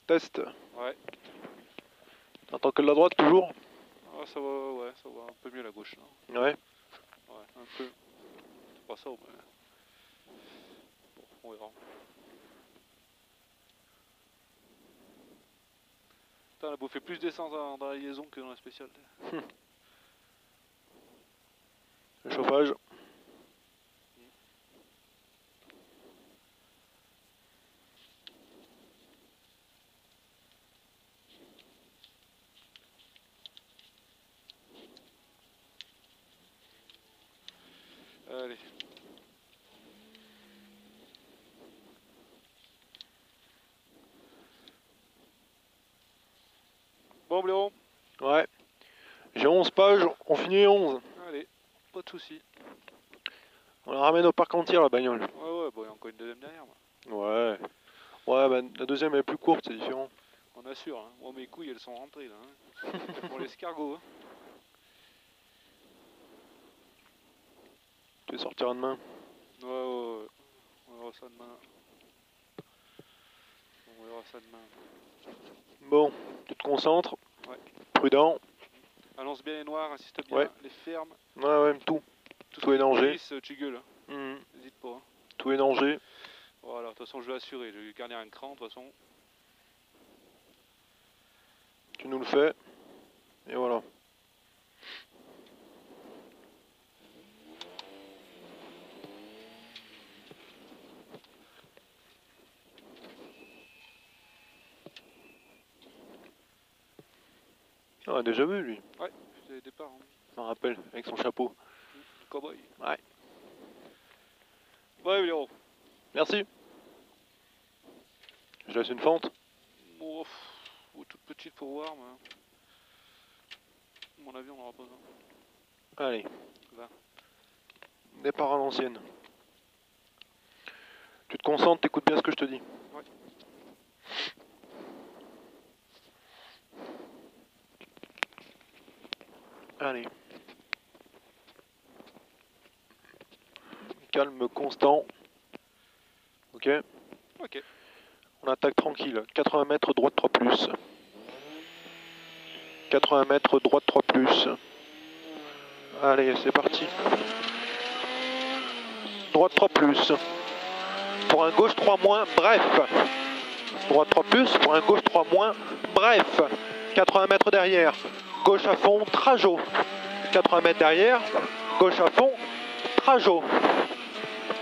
Test. Ouais. T'entends que de la droite toujours? Ah, ça va, ouais, ça va un peu mieux la gauche là. Ouais. Ouais, un peu. C'est pas ça, mais. Bon, on verra. Putain, on a bouffé plus d'essence dans la liaison que dans la spéciale. Le chauffage. Allez. Bon, Blaireau. Ouais. J'ai 11 pages, on finit les 11. Allez, pas de soucis. On la ramène au parc entier la bagnole. Ouais, ouais, bon, il y a encore une deuxième derrière. Moi. Ouais. Ouais, bah, la deuxième elle est plus courte, c'est différent. On assure, hein. Moi, mes couilles, elles sont rentrées là. Hein. Elles font l'escargot. Hein. Tu les sortiras demain. Ouais, ouais, ouais. On verra ça demain. On verra ça demain. Bon, tu te concentres. Ouais. Prudent. Annonce bien les noirs, insiste bien, Ouais. les fermes. Ouais, ouais, tout. Tout est danger. Tu gueules. Mhm. N'hésite pas. Hein. Tout est danger. Voilà, de toute façon, je vais assurer. Je vais garder un cran, de toute façon. Tu nous le fais. Et voilà. On a déjà vu lui. Ouais, c'est le départ. Hein. Je m'en rappelle, avec son chapeau. Le cowboy. Ouais. Ouais, Blaireau. Merci. Je laisse une fente. Bon, ou toute petite pour voir, mais. À mon avis, on n'aura pas besoin. Allez. Va. Départ à l'ancienne. Tu te concentres, t'écoutes bien ce que je te dis. Ouais. Allez. Calme constant. Ok. Ok. On attaque tranquille. 80 mètres, droite 3 plus. 80 mètres, droite 3 plus. Allez, c'est parti. Droite 3 plus. Pour un gauche 3 moins, bref. Droite 3 plus, pour un gauche 3 moins, bref. 80 mètres derrière. Gauche à fond, trajo. 80 mètres derrière. Gauche à fond, trajo.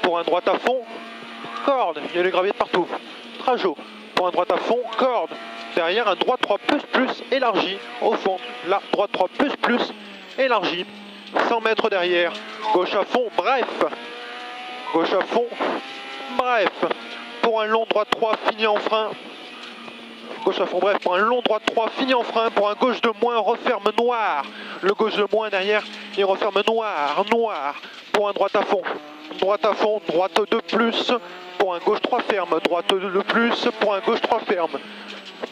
Pour un droite à fond, corde. Il y a les graviers de partout. Trajo. Pour un droite à fond, corde. Derrière un droite 3 plus élargi. Au fond, là, droite 3 plus élargi. 100 mètres derrière. Gauche à fond, bref. Gauche à fond, bref. Pour un long droite 3 fini en frein. Gauche à fond, bref. Pour un long droite 3 fini en frein. Pour un gauche de moins, referme noir. Le gauche de moins derrière, il referme noir, noir. Pour un droite à fond, droite 2 plus. Pour un gauche 3 ferme, droite 2 plus. Pour un gauche 3 ferme.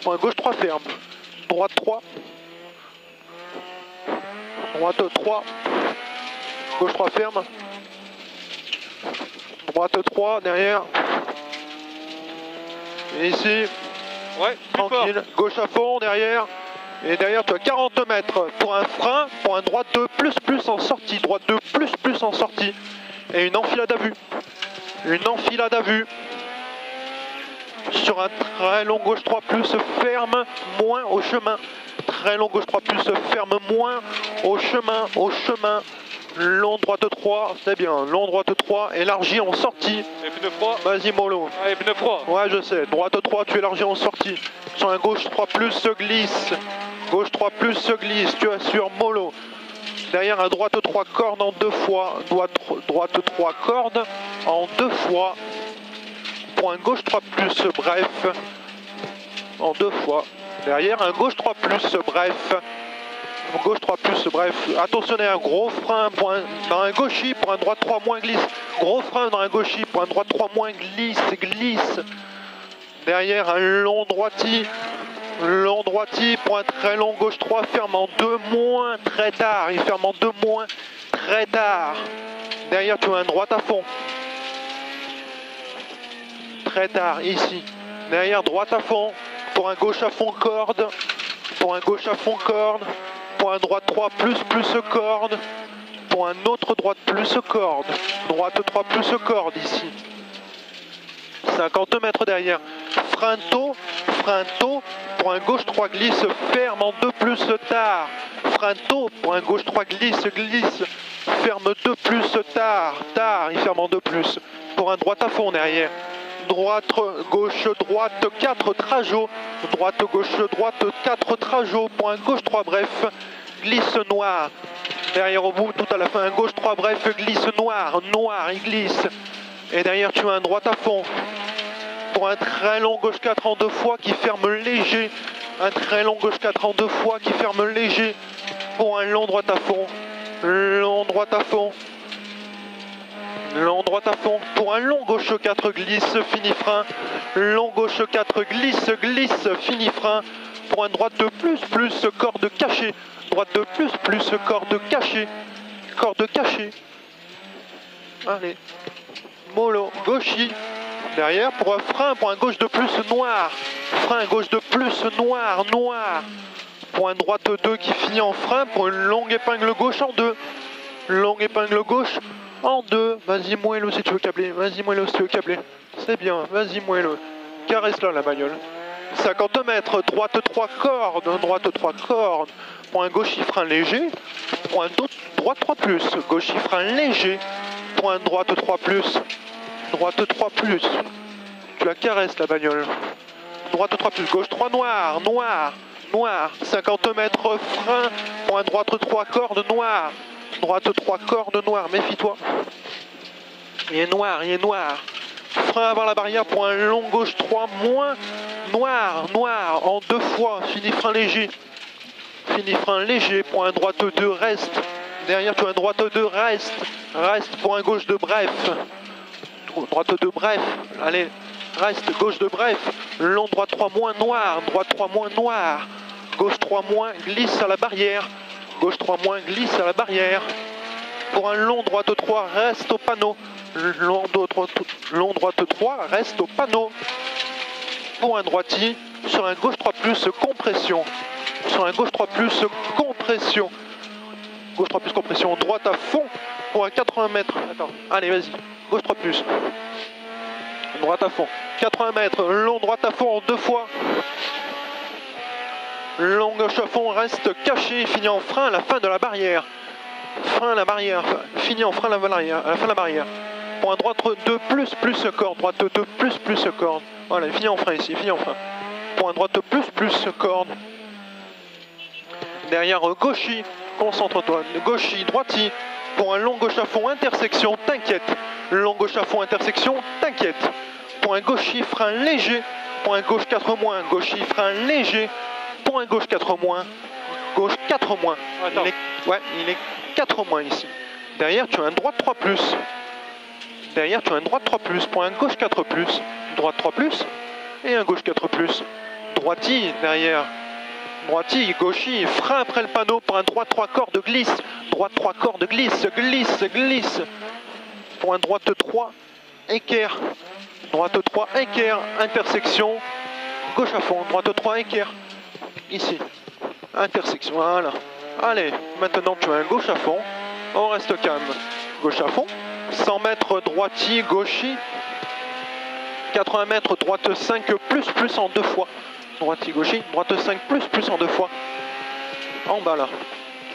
Pour un gauche 3 ferme. Droite 3. Droite 3. Gauche 3 ferme. Droite 3 derrière. Et ici, Ouais, tranquille. Gauche à fond derrière. Et derrière, tu as 40 mètres pour un frein, pour un droite 2 plus en sortie. Droite 2 plus en sortie. Et une enfilade à vue. Une enfilade à vue. Sur un très long gauche 3 plus ferme, moins au chemin. Très long gauche 3 plus ferme, moins au chemin, Long droite 3, c'est bien. Long droite 3, élargi en sortie. Les pneus froids. Vas-y, mollo. Ah, les pneus froids. Ouais, je sais. Droite 3, tu élargis en sortie. Sur un gauche 3 plus se glisse. Gauche 3 plus se glisse, tu assures, mollo. Derrière un droite 3 corde en 2 fois. Droite 3 corde en 2 fois. Pour un gauche 3 plus, bref. En 2 fois. Derrière un gauche 3 plus, bref. Gauche 3 plus, bref. Attention, un gros frein dans un gauchis pour un droite 3 moins glisse. Gros frein dans un gauchis pour un droite 3 moins glisse. Derrière un long droiti. Long droiti pour un très long gauche 3 ferme en 2 moins très tard. Il ferme en 2 moins très tard. Derrière, tu as un droite à fond. Très tard, ici. Derrière, droite à fond. pour un gauche à fond corde, pour un gauche à fond corde, pour un droite 3 plus corde, pour un autre droite plus corde, droite 3 plus corde ici. 50 mètres derrière, frein tôt, pour un gauche 3 glisse, ferme en 2 plus tard, frein tôt, pour un gauche 3 glisse, ferme 2 plus tard, il ferme en 2 plus, pour un droite à fond derrière, droite, gauche, droite 4 trajo, droite, gauche, droite 4 trajo, pour un gauche 3 bref, glisse noir, derrière au bout, tout à la fin, un gauche 3 bref, glisse noir, il glisse, et derrière tu as un droite à fond, pour un très long gauche 4 en 2 fois qui ferme léger, un très long gauche 4 en 2 fois qui ferme léger, pour un long droite à fond, long droite à fond, long droite à fond, pour un long gauche 4 glisse, fini frein, long gauche 4 glisse, fini frein, pour un droite de plus, corde cachée, droite de plus, corde cachée, allez, mollo, gauchy, derrière pour un frein, pour un gauche de plus noir, frein gauche de plus noir, pour un droite 2 qui finit en frein, pour une longue épingle gauche en 2, longue épingle gauche en 2, vas-y moello si tu veux câbler, c'est bien, vas-y moello, caresse-la la bagnole. 50 mètres, droite 3 cordes, pour un gauche frein léger, pour un droite 3 plus, gauche frein léger, pour un droite 3 plus, tu la caresses la bagnole, droite 3 plus, gauche 3 noir, 50 mètres frein, pour un droite 3 cordes noir, droite 3 cordes noir, méfie-toi, il est noir, frein avant la barrière pour un long gauche 3 moins, noir, en 2 fois, fini frein léger, pour un droite 2 reste, derrière tu as un droite 2 reste pour un gauche de bref, droite 2 bref, allez, reste, gauche de bref, long droite 3 moins noir, gauche 3 moins, glisse à la barrière, gauche 3 moins, glisse à la barrière, pour un long droite 3, reste au panneau, long droite 3, reste au panneau, pour un droitier, sur un gauche 3 plus, compression, droite à fond, pour un 80 mètres, attends, allez vas-y, gauche 3 plus, droite à fond, 80 mètres, long droite à fond en 2 fois, long gauche à fond, reste caché, finit en frein à la fin de la barrière, finit en frein à la fin de la barrière, pour un droite 2 plus corde, droite 2 plus corde, voilà, il finit en frein ici, pour un droite plus corde, derrière gauchy, concentre-toi, gauchy, droiti, pour un long gauche à fond, intersection, t'inquiète, pour un gauchy, frein léger, pour un gauche 4 moins, gauchy, frein léger, pour un gauche 4 moins, gauche 4 moins, il est 4 moins ici, derrière tu as un droite 3 plus, pour un gauche 4 plus, droite 3 plus, et un gauche 4 plus, droiti derrière, gauchy, frein après le panneau pour un droite 3 cordes glisse, glisse, pour un droite 3 équerre, intersection, gauche à fond, droite 3 équerre, ici, intersection, voilà, allez, maintenant tu as un gauche à fond, on reste calme, gauche à fond, 100 mètres droitier, gauchy, 80 mètres droite 5 plus en 2 fois, droitier gauchy, droite 5 plus en 2 fois, en bas là,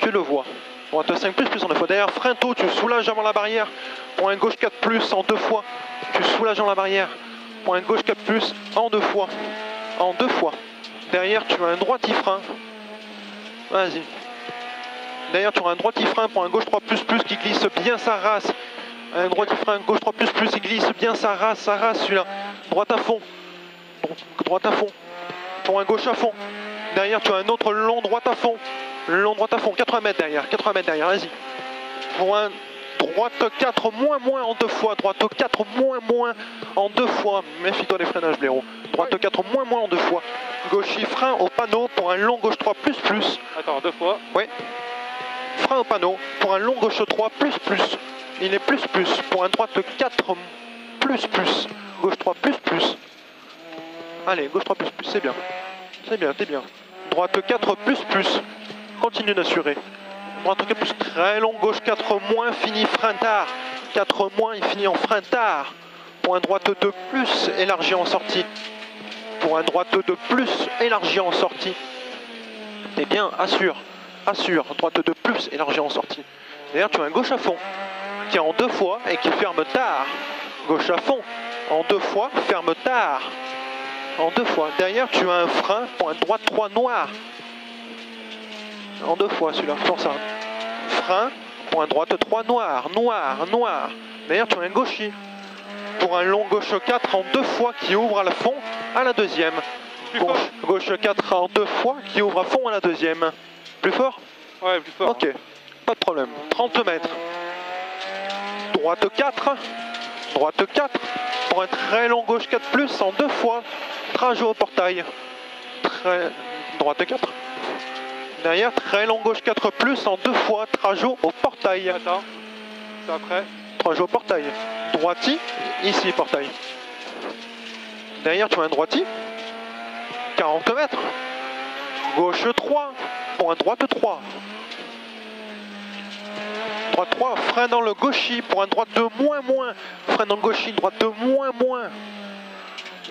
tu le vois, droite 5 plus en 2 fois, derrière frein tôt, tu soulages avant la barrière, pour un gauche 4 plus en 2 fois, tu soulages avant la barrière, pour un gauche 4 plus en 2 fois, derrière tu as un droitier frein, vas-y, derrière tu auras un droitier frein pour un gauche 3 plus qui glisse bien sa race, un droitier frein, gauche 3 plus, il glisse bien sa race celui-là, droite à fond, pour un gauche à fond, derrière tu as un autre long droite à fond, 80 mètres derrière, vas-y, pour un droite 4 moins en 2 fois, droite 4 moins en 2 fois, méfie-toi des freinages blaireau, droite 4 moins en 2 fois, gauche frein au panneau pour un long gauche 3 plus, attends, 2 fois, ouais, frein au panneau pour un long gauche 3 plus, il est plus, pour un droite 4 plus, gauche 3 plus, allez, gauche 3 plus, c'est bien. C'est bien, t'es bien. Droite 4 plus. Continue d'assurer. Droite 4 plus, très long, gauche 4 moins, fini frein tard. 4 moins, il finit en frein tard. Point droite 2 plus, élargi en sortie. Point droite 2 plus, élargi en sortie. T'es bien, assure. Droite 2 plus, élargi en sortie. D'ailleurs, tu as un gauche à fond qui est en 2 fois et qui ferme tard. Gauche à fond, en 2 fois, ferme tard. En 2 fois. Derrière, tu as un frein, point droite 3 noir. En 2 fois celui-là, pour ça. Frein, point droite 3 noir. Derrière, tu as un gauchis. Pour un long gauche 4 en 2 fois qui ouvre à la fond à la deuxième. Gauche 4 en 2 fois qui ouvre à fond à la deuxième. Plus fort? Ouais, plus fort. Ok, pas de problème. 30 mètres. Droite 4. Pour un très long gauche 4 plus en 2 fois. Trajet au portail. Droite 4. Derrière, très long gauche 4 plus en 2 fois. Trajet au portail. Attends, c'est après. Trajet au portail. Droiti, ici portail. Derrière, tu as un droiti. 40 mètres. Gauche 3. Point droite 3. Droite 3, frein dans le gauchis pour un droite de moins. Frein dans le gauchis, droite de moins.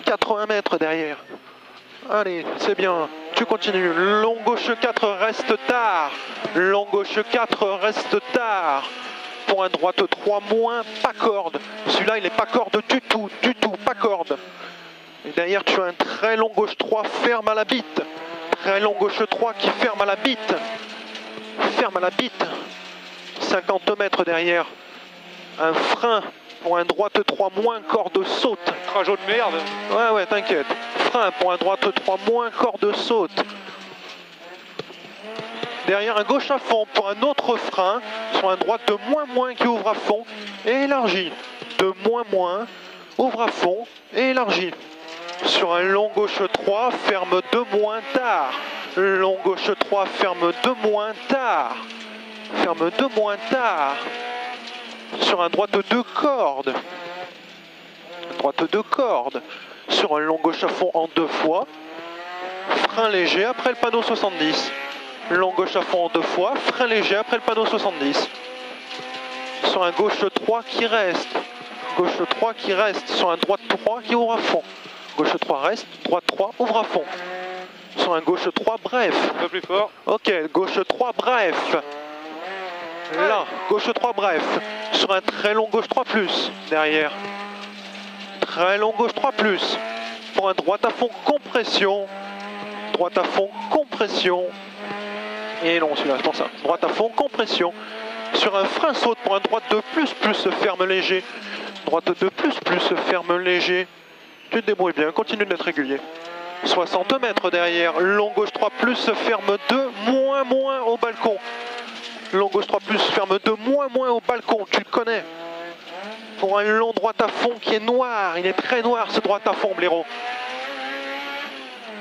80 mètres derrière. Allez, c'est bien. Tu continues. Long gauche 4 reste tard. Long gauche 4 reste tard. Pour un droite 3 moins, pas corde. Celui-là, il n'est pas corde du tout, pas corde. Et derrière, tu as un très long gauche 3, ferme à la bite. Très long gauche 3 qui ferme à la bite. 50 mètres derrière. Un frein pour un droite 3 moins, corde saute. Trajet de merde. Ouais, t'inquiète. Frein pour un droite 3 moins, corde saute. Derrière un gauche à fond pour un autre frein sur un droite de moins qui ouvre à fond et élargi. De moins, ouvre à fond et élargi. Sur un long gauche 3, ferme 2 moins tard. Long gauche 3, ferme 2 moins tard. Ferme 2 moins tard. Sur un droite 2 cordes. Droite 2 cordes. Sur un long gauche à fond en 2 fois. Frein léger après le panneau 70. Long gauche à fond en 2 fois. Frein léger après le panneau 70. Sur un gauche 3 qui reste. Gauche 3 qui reste. Sur un droite 3 qui ouvre à fond. Gauche 3 reste. Droite 3 ouvre à fond. Sur un gauche 3 bref. Un peu plus fort. Ok, gauche 3 bref. Là, gauche 3 bref. Sur un très long gauche 3 plus derrière. Très long gauche 3 plus. Pour un droite à fond compression. Droite à fond compression. Et non, celui-là, c'est pour ça. Droite à fond compression. Sur un frein saute pour un droite 2 plus ferme léger. Droite 2 plus ferme léger. Tu te débrouilles bien, continue d'être régulier. 60 mètres derrière. Long gauche 3 plus ferme 2 moins au balcon. Long gauche 3 plus ferme 2 moins au balcon, tu le connais. Pour un long droite à fond qui est noir, il est très noir ce droite à fond, blaireau.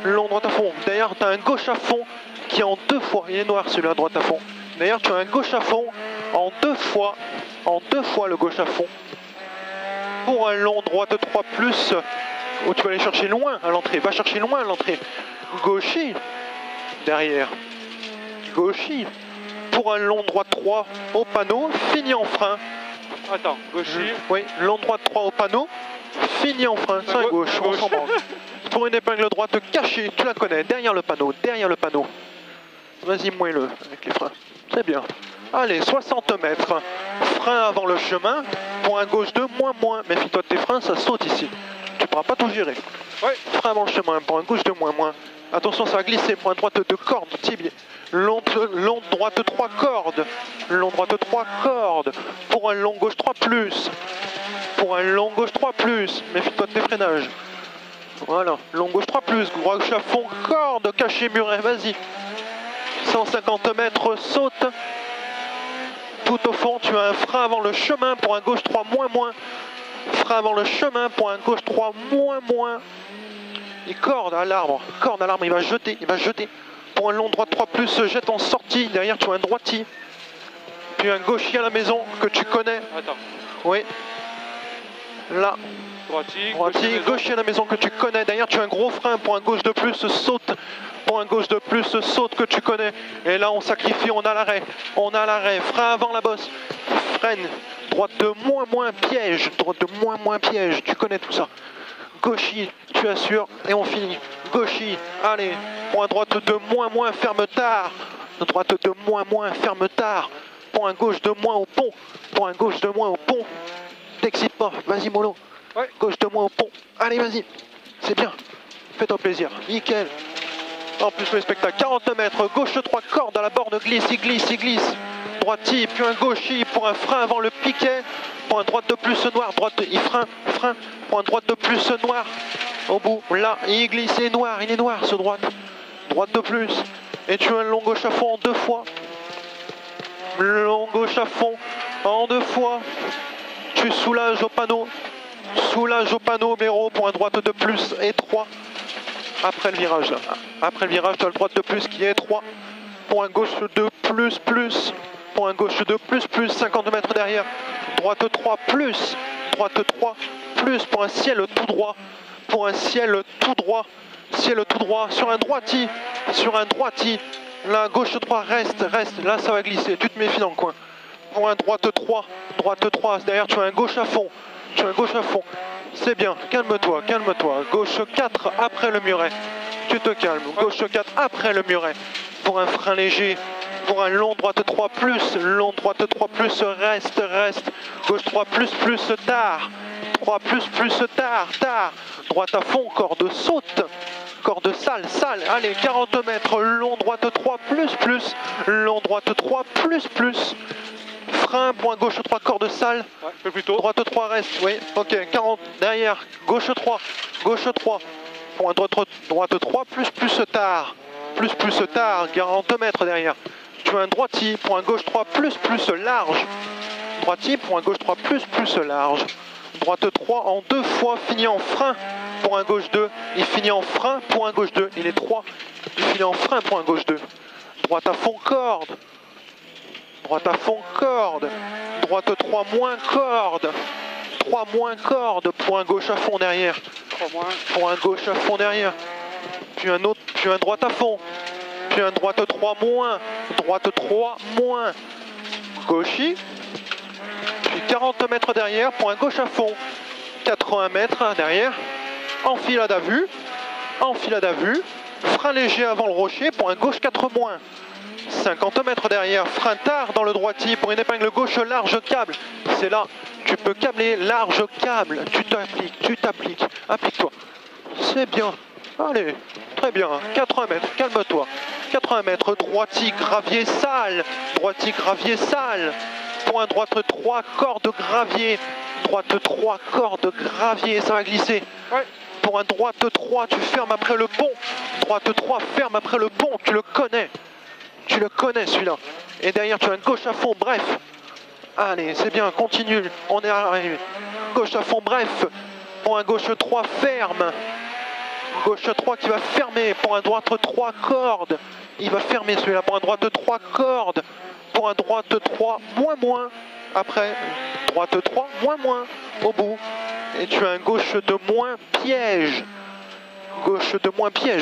Long droite à fond. D'ailleurs, tu as un gauche à fond qui est en 2 fois, il est noir celui-là, droite à fond. D'ailleurs, tu as un gauche à fond en 2 fois le gauche à fond. Pour un long droite 3 plus, où tu vas aller chercher loin à l'entrée, va chercher loin à l'entrée. Gauchis, derrière. Gauchis. Pour un long droite 3 au panneau, fini en frein. Attends, gauchis. Oui, long droite 3 au panneau, fini en frein, c'est à gauche, on s'en branle. Pour une épingle droite cachée, tu la connais, derrière le panneau. Vas-y, mouille-le avec les freins, c'est bien. Allez, 60 mètres, frein avant le chemin, point gauche 2, moins. Méfie-toi de tes freins, ça saute ici. Tu pourras pas tout gérer. Ouais. Frein avant le chemin, point gauche 2, moins. Attention, ça va glisser, point droite 2 cordes, tibier. Long droite 3 cordes. Long droite 3 cordes. Pour un long gauche 3 plus. Méfie-toi de tes freinages. Voilà, long gauche 3 plus. Gauche à fond, corde, caché muret, vas-y. 150 mètres, saute. Tout au fond, tu as un frein avant le chemin pour un gauche 3 moins. Frein avant le chemin pour un gauche 3 moins. Et corde à l'arbre, il va jeter. Pour un long droite 3 plus, se jette en sortie. Derrière, tu as un droitier. Puis un gauchier à la maison que tu connais. Attends. Oui. Là. Droitier, Gauchier à la maison que tu connais. Derrière, tu as un gros frein pour un gauche de plus, saute pour un gauche de plus, saute que tu connais. Et là on sacrifie, on a l'arrêt, frein avant la bosse, freine, droite de moins piège, piège, tu connais tout ça. Gauchy, tu assures et on finit. Gauchy, allez, point droite de moins, ferme tard. Droite de moins, ferme tard. Point gauche de moins au pont. Point gauche de moins au pont. T'excites pas, vas-y mollo. Ouais. Gauche de moins au pont. Allez, vas-y. C'est bien. Fais-toi plaisir. Nickel. En plus le spectacle. 40 mètres. Gauche 3 cordes à la borne. Glisse, il glisse. Droiti, puis un gauchy pour un frein avant le piquet. Point droite de plus noir. Droite, il frein. Point droite de plus noir. Au bout, là, il glisse, il est noir ce droite. Droite de plus. Et tu as un long gauche à fond en 2 fois. Long gauche à fond en 2 fois. Tu soulages au panneau. Méro, point droite de plus et 3. Après le virage, là. Après le virage, tu as le droite de plus qui est 3. Point gauche de plus. Point gauche de plus, 50 mètres derrière. Droite 3 plus. Droite 3 plus pour un ciel tout droit. Ciel tout droit sur un droiti. Là, gauche 3 reste. Là, ça va glisser. Tu te méfies dans le coin. Pour un droite 3. Derrière, tu as un gauche à fond. C'est bien. Calme-toi. Gauche 4 après le muret. Tu te calmes. Gauche 4 après le muret. Pour un frein léger. Pour un long droite 3 plus. Reste. Gauche 3 plus tard. 3 plus tard. Droite à fond, corde saute. Corde sale. Allez, 40 mètres. Long droite 3 plus. Long droite 3 plus. Frein, point gauche 3, corde sale. Ouais, un peu plus tôt. Droite 3 reste, oui. Ok, 40 derrière. Gauche 3. Point droite 3 plus tard. Plus tard, 40 mètres derrière. Tu as un droiti, point gauche 3 plus large. Droiti, point gauche 3 plus large. Droite 3 en 2 fois, finit en frein pour un gauche 2. Il finit en frein pour un gauche 2. Il est 3. Il finit en frein pour un gauche 2. Droite à fond corde. Droite 3 moins corde. 3 moins corde. Point gauche à fond derrière. 3 moins. Point gauche à fond derrière. Puis un autre, puis un droite à fond. Puis un droite 3 moins. Gauchy. Puis 40 mètres derrière, point gauche à fond. 80 mètres derrière. Enfilade à vue. Frein léger avant le rocher, point gauche 4 moins. 50 mètres derrière, frein tard dans le droitier pour une épingle gauche large câble. C'est là, tu peux câbler large câble. Tu t'appliques. Applique-toi. C'est bien. Allez, très bien. 80 mètres, calme-toi. 80 mètres, droitier gravier sale. Point droite 3 cordes gravier. Droite 3 cordes gravier, ça va glisser. Ouais. Pour un droite 3, tu fermes après le pont. Droite 3, ferme après le pont, tu le connais. Celui-là. Et derrière, tu as une gauche à fond, bref. Allez, c'est bien, continue. On est arrivé. Gauche à fond, bref. Pour un gauche 3, ferme. Gauche 3 qui va fermer. Pour un droite 3 cordes. Il va fermer celui-là. Pour un droite 3 cordes. Pour un droite 3, moins. Après, droite 3, moins. Au bout. Et tu as un gauche de moins, piège.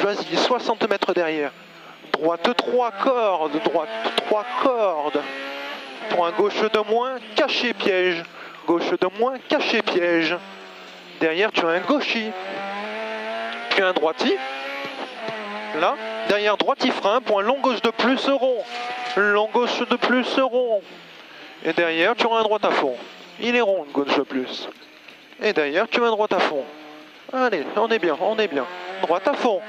Vas-y, 60 mètres derrière. Droite 3 cordes. Pour un gauche de moins, caché piège. Derrière, tu as un gauchy. Puis un droiti. Là, derrière droiti frein pour un long gauche de plus rond. Et derrière, tu auras un droite à fond. Il est rond, le gauche de plus. Et derrière, tu as un droite à fond. Allez, on est bien. Droite à fond.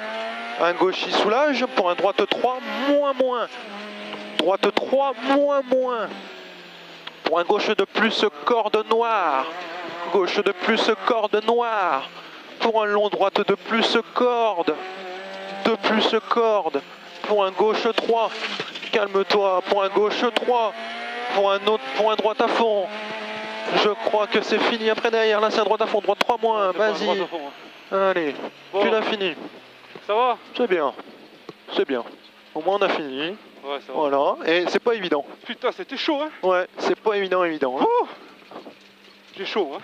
Un gauchy soulage pour un droite 3, moins. Droite 3, moins. Pour un gauche de plus, corde noire. Pour un long droite de plus, corde. Pour un gauche 3. Calme-toi. Pour un gauche 3. Pour un autre, pour un droite à fond. Je crois que c'est fini. Après derrière, là c'est un droite à fond. Droite 3 moins. Vas-y. Allez, bon. Tu l'as fini. Ça va? C'est bien. Au moins on a fini. Ouais, ça va. Voilà. Et c'est pas évident. Putain, c'était chaud, hein? Ouais, c'est pas évident. Oh, j'ai chaud, hein?